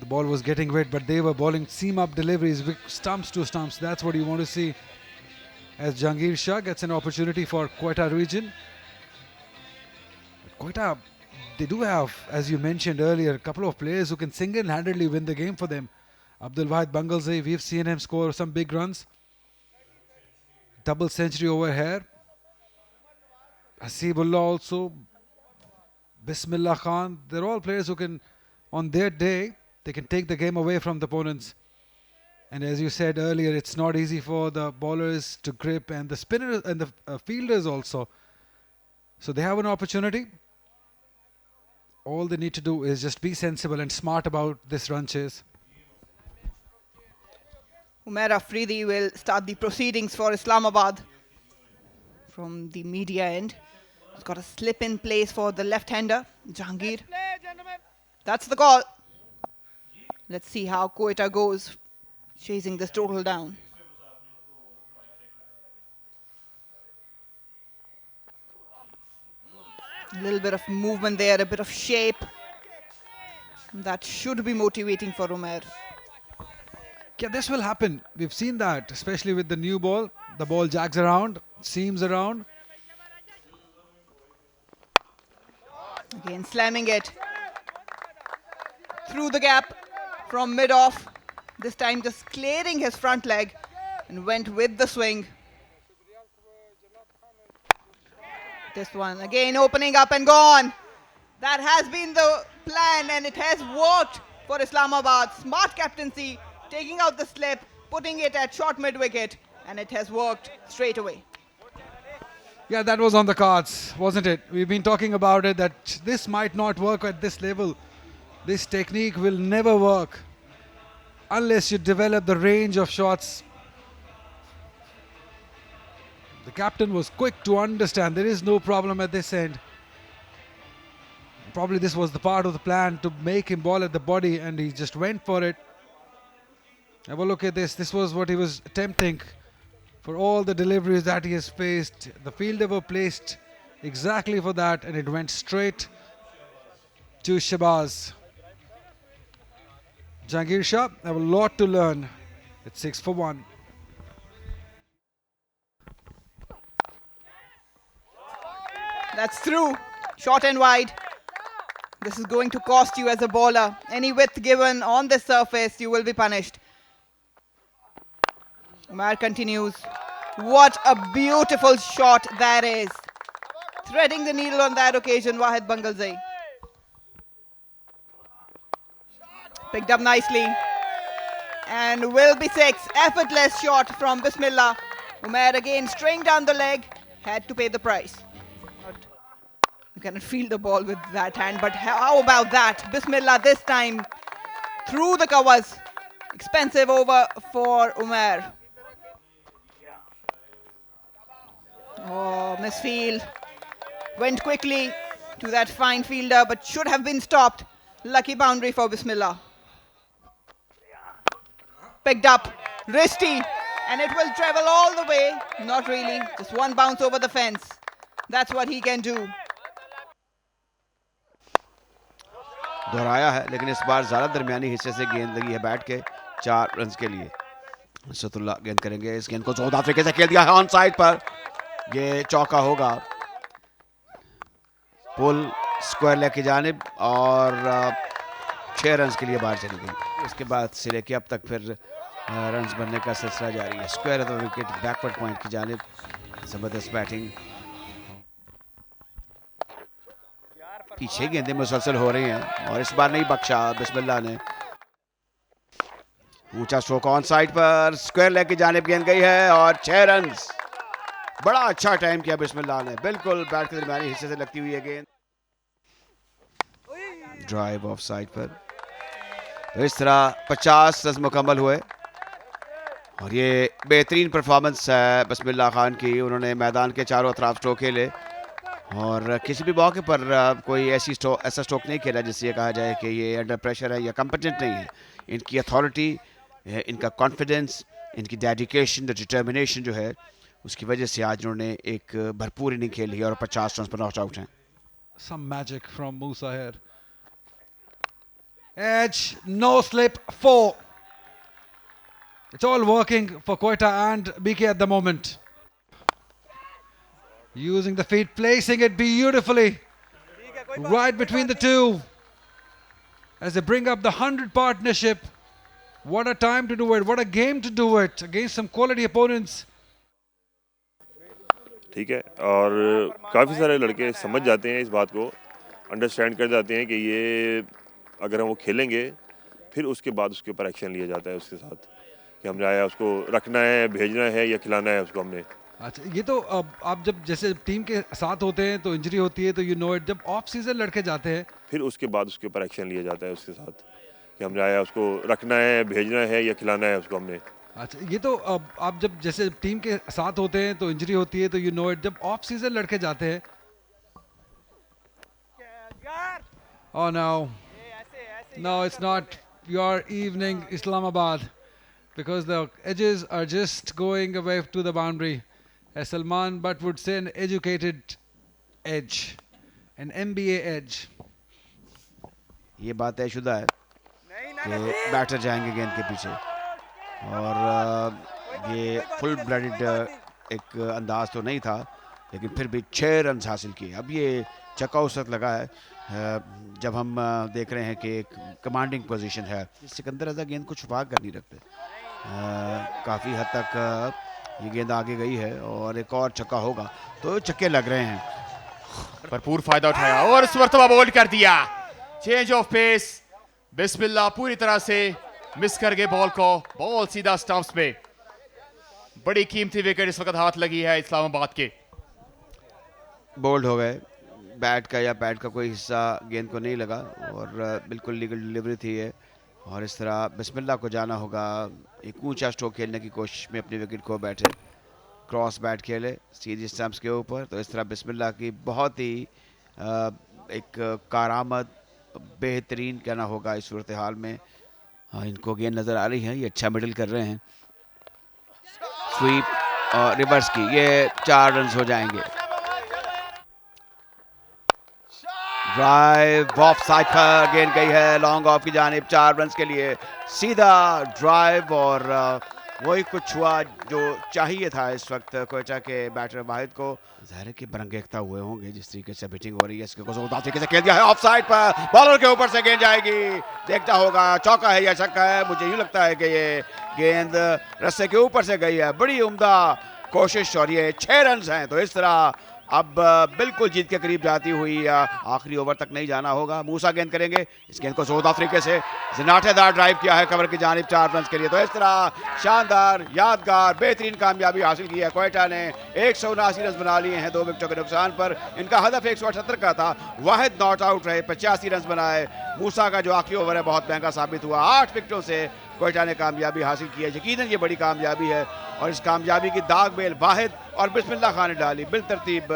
The ball was getting wet, but they were bowling seam-up deliveries, stumps to stumps. That's what you want to see as Jahangir Shah gets an opportunity for Quetta region. Quetta, they do have, as you mentioned earlier, a couple of players who can single-handedly win the game for them. Abdul Wahid Bangalzai, we've seen him score some big runs. Double century over here. Hasibullah also. Bismillah Khan. They're all players who can, on their day, they can take the game away from the opponents. And as you said earlier, it's not easy for the bowlers to grip and the spinners and the fielders also. So they have an opportunity. All they need to do is just be sensible and smart about this run chase. Umair Afridi will start the proceedings for Islamabad from the media end. He's got a slip in place for the left-hander, Jahangir. That's the call. Let's see how Quetta goes, chasing this total down. A little bit of movement there, a bit of shape. That should be motivating for Umair. Yeah, this will happen. We've seen that, especially with the new ball. The ball jags around, seams around. Again, slamming it through the gap from mid-off. This time just clearing his front leg and went with the swing. This one again opening up and gone. That has been the plan and it has worked for Islamabad. Smart captaincy, taking out the slip, putting it at short mid-wicket, and it has worked straight away. Yeah, that was on the cards, wasn't it? We've been talking about it, that this might not work at this level. This technique will never work unless you develop the range of shots. The captain was quick to understand there is no problem at this end. Probably this was the part of the plan to make him ball at the body, and he just went for it. Have a look at this. This was what he was attempting for all the deliveries that he has faced. The fielder were placed exactly for that, and it went straight to Shahbaz. Jahangir Shah have a lot to learn. It's 6 for 1. That's through. Short and wide. This is going to cost you as a bowler. Any width given on this surface, you will be punished. Umair continues. What a beautiful shot that is. Threading the needle on that occasion, Wahid Bangalzai. Picked up nicely. And will be 6. Effortless shot from Bismillah. Umair again string down the leg. Had to pay the price. You cannot field the ball with that hand, but how about that? Bismillah this time through the covers. Expensive over for Umair. Oh, misfield. Went quickly to that fine fielder, but should have been stopped. Lucky boundary for Bismillah. Picked up, wristy, and it will travel all the way. Not really, just one bounce over the fence. That's what he can do. दोहराया है, लेकिन इस बार ज़्यादा दरमियानी हिस्से से गेंद लगी है बैट के 4 रन के लिए. असदुल्ला गेंद करेंगे. इस गेंद को जोरदार तरीके से खेल दिया है ऑन साइड पर. ये चौका होगा. पुल स्क्वायर लेग की जानिब और 6 रन के लिए बाहर चली गई. इसके बाद से लेके अब तक फिर रन बनने का सिलसिला जारी है. Square of the wicket backward point की जानिब. ज़बरदस्त बैटिंग. पीछे गेंदें मुसलसल हो रही हैं और इस बार नहीं बख्शा बिस्मिल्लाह ने. ऊंचा स्ट्रोक ऑन साइड पर. स्क्वायर लेग की जानिब गेंद गई है और 6 रन. बड़ा अच्छा टाइम किया बिस्मिल्लाह ने. बिल्कुल बैट के दरमियानी हिस्से से लगती हुई है गेंद. ड्राइव ऑफ साइड पर. तो इस तरह 50 रन मुकम्मल हुए और ये बेहतरीन परफॉर्मेंस है बिस्मिल्लाह खान की. उन्होंने मैदान के चारों अतराफ स्ट्रोक खेले और किसी भी मौके पर कोई ऐसा स्ट्रोक नहीं खेला जिससे ये कहा जाए कि ये अंडर प्रेशर है या कॉम्पिटेंट नहीं है. इनकी अथॉरिटी, इनका कॉन्फिडेंस, इनकी डेडिकेशन, डिटर्मिनेशन जो है, उसकी वजह से आज उन्होंने एक भरपूर इनिंग खेली और 50 रन पर नॉट आउट हैं. Some magic from Musa here. Edge, no slip, 4. It's all working for Quetta and BK at the moment. Using the feet, placing it beautifully. Right between the two. As they bring up the 100 partnership. What a time to do it. What a game to do it. Against some quality opponents. ठीक है, और काफ़ी सारे लड़के समझ जाते हैं इस बात को, अंडरस्टैंड कर जाते हैं कि ये अगर हम वो खेलेंगे फिर उसके बाद उसके ऊपर एक्शन लिया जाता है उसके साथ कि हमने आया उसको रखना है, भेजना है या खिलाना है उसको हमने। अच्छा, ये तो आप जब जैसे टीम के साथ होते हैं तो इंजरी होती है तो यू नो इट, जब ऑफ सीजन लड़के जाते हैं फिर उसके बाद उसके ऊपर एक्शन लिया जाता है उसके साथ कि हमने आया उसको रखना है, भेजना है या खिलाना है उसको हमने। अच्छा, ये तो आप जब जैसे टीम के साथ होते हैं तो इंजरी होती है तो यू नो इट, जब ऑफ सीजन लड़के जाते हैं। Oh no, no, it's not your evening Islamabad, because the edges are just going away to the boundary. As Salman Butt would say, an educated edge, an MBA edge. ये बात तयशुदा है कि batter जाएंगे गेंद के पीछे, और ये फुल ब्लडेड एक अंदाज तो नहीं था, लेकिन फिर भी 6 रन हासिल किए। अब ये चक्का उस वक्त लगा है जब हम देख रहे हैं कि एक कमांडिंग पोजीशन है। सिकंदर रजा गेंद को छुपा कर नहीं रखते, काफ़ी हद तक ये गेंद आगे गई है और एक और छक्का होगा तो छक्के लग रहे हैं। भरपूर फायदा उठाया और इस मरतबा बोल्ड कर दिया। चेंज ऑफ पेस, बिस्मिल्लाह पूरी तरह से मिस कर गए बॉल को, बॉल सीधा स्टंप्स पे। बड़ी कीमती विकेट इस वक्त हाथ लगी है इस्लामाबाद के। बोल्ड हो गए, बैट का या पैड का कोई हिस्सा गेंद को नहीं लगा और बिल्कुल लीगल डिलीवरी थी ये, और इस तरह बिस्मिल्लाह को जाना होगा एक ऊंचा स्ट्रोक खेलने की कोशिश में। अपनी विकेट को बैठे क्रॉस बैट खेले सीधी स्टंप्स के ऊपर, तो इस तरह बिस्मिल्लाह की बहुत ही एक कारआमद बेहतरीन कहना होगा इस सूरत हाल में। इनको गेंद नज़र आ रही है, ये अच्छा मिडल कर रहे हैं, स्वीप और रिवर्स की, ये 4 रन हो जाएंगे। ड्राइव ऑफ साइड पर गेंद गई है लॉन्ग ऑफ की जानिब, 4 रन के लिए सीधा ड्राइव, और वही कुछ हुआ जो चाहिए था इस वक्त कोयटा के बैटर वाहिद को। ज़ाहिर है कि बरंगेखता हुए होंगे जिस तरीके से बैटिंग हो रही है, इसके जोरदार तरीके से खेल दिया है ऑफ साइड पर, बॉलर के ऊपर से गेंद जाएगी, देखता होगा चौका है या छक्का है। मुझे यूँ लगता है कि ये गेंद रस्से के ऊपर से गई है, बड़ी उम्दा कोशिश, और ये 6 रन हैं। तो इस तरह अब बिल्कुल जीत के करीब जाती हुई आखिरी ओवर तक नहीं जाना होगा। मूसा गेंद करेंगे, इस गेंद को जोरदार तरीके से जिनाटेदार ड्राइव किया है कवर की जानिब 4 रन के लिए। तो इस तरह शानदार यादगार बेहतरीन कामयाबी हासिल की है कोयटा ने। 179 रन बना लिए हैं 2 विकेटों के नुकसान पर। इनका हदफ 178 का था, वाहिद नॉट आउट रहे, 85 रन बनाए। मूसा का जो आखिरी ओवर है बहुत महंगा साबित हुआ। 8 विकेटों से कोयटा ने कामयाबी हासिल की है। यकीनन ये बड़ी कामयाबी है, और इस कामयाबी की दाग बेल वाहिद और बिस्मिल्लाह खान ने डाली। बिल तरतीब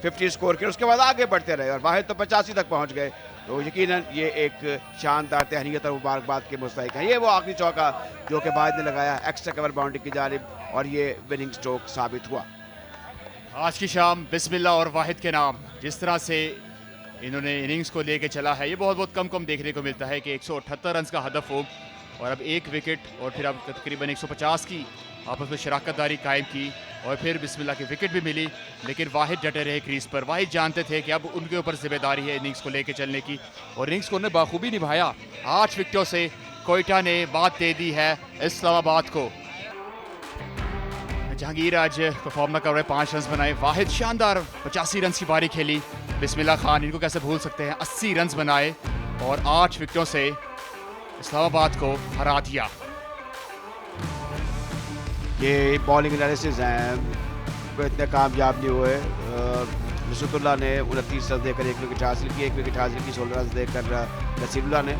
50 स्कोर किया, उसके बाद आगे बढ़ते रहे और वाहिद तो 85 तक पहुंच गए। तो यकीनन ये एक शानदार तहनीत और मुबारकबाद के मुस्तहिक है। ये वो आखिरी चौका जो कि वाहिद ने लगाया एक्स्ट्रा कवर बाउंड्री की जानिब, और ये विनिंग स्ट्रोक साबित हुआ। आज की शाम बिस्मिल्लाह और वाहिद के नाम जिस तरह से इन्होंने इनिंग्स को लेके चला है, ये बहुत कम देखने को मिलता है कि 178 रन का हदफ हो और अब 1 विकेट, और फिर अब तकरीबन 150 की आपस में शराकतदारी कायम की, और फिर बिस्मिल्लाह की विकेट भी मिली। लेकिन वाहिद डटे रहे क्रीज पर। वाहिद जानते थे कि अब उनके ऊपर जिम्मेदारी है इनिंग्स को लेके चलने की, और इनिंग्स को उन्होंने बाखूबी निभाया। 8 विकेटों से कोयटा ने बात दे दी है इस्लामाबाद को। जहांगीर आज परफॉर्म न कर रहे, 5 रन बनाए। वाहिद शानदार 85 रन की पारी खेली। बिस्मिल्लाह खान, इनको कैसे भूल सकते हैं, 80 रन बनाए और 8 विकेटों से इस्लामाबाद को हरा दिया। ये बॉलिंग एनालिसिस हैं, वो इतने कामयाब नहीं हुए। नसरुल्लाह ने 29 रन देकर 1 विकेट हासिल की, 1 विकेट हासिल की 16 रन देकर नसीरुल्लाह ने।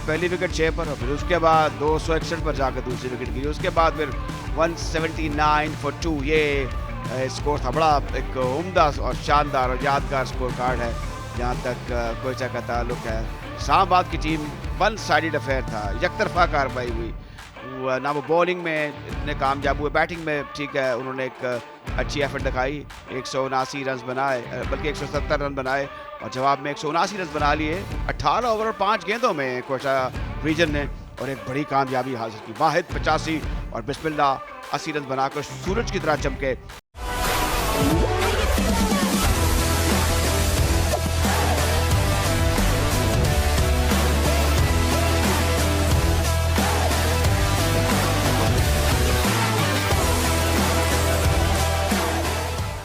पहली विकेट 6 पर, और फिर उसके बाद 261 पर जाकर दूसरी विकेट गिरी। उसके बाद फिर 179 for 2, ये स्कोर था। बड़ा एक उम्दा और शानदार और यादगार स्कोर कार्ड है जहाँ तक कोयटा का ताल्लुक है। इस्लामाबाद की टीम 1 साइडेड अफेयर था, एक तरफा कार्रवाई हुई। ना वो बॉलिंग में इतने कामयाब हुए, बैटिंग में ठीक है उन्होंने एक अच्छी एफर्ट दिखाई, 179 रन बनाए, बल्कि 170 रन बनाए और जवाब में 179 रन बना लिए 18 ओवर और 5 गेंदों में कोयटा रीजन ने, और एक बड़ी कामयाबी हासिल की। वाहिद 85 और बिस्मिल्लाह 80 रन बनाकर सूरज की तरह चमके।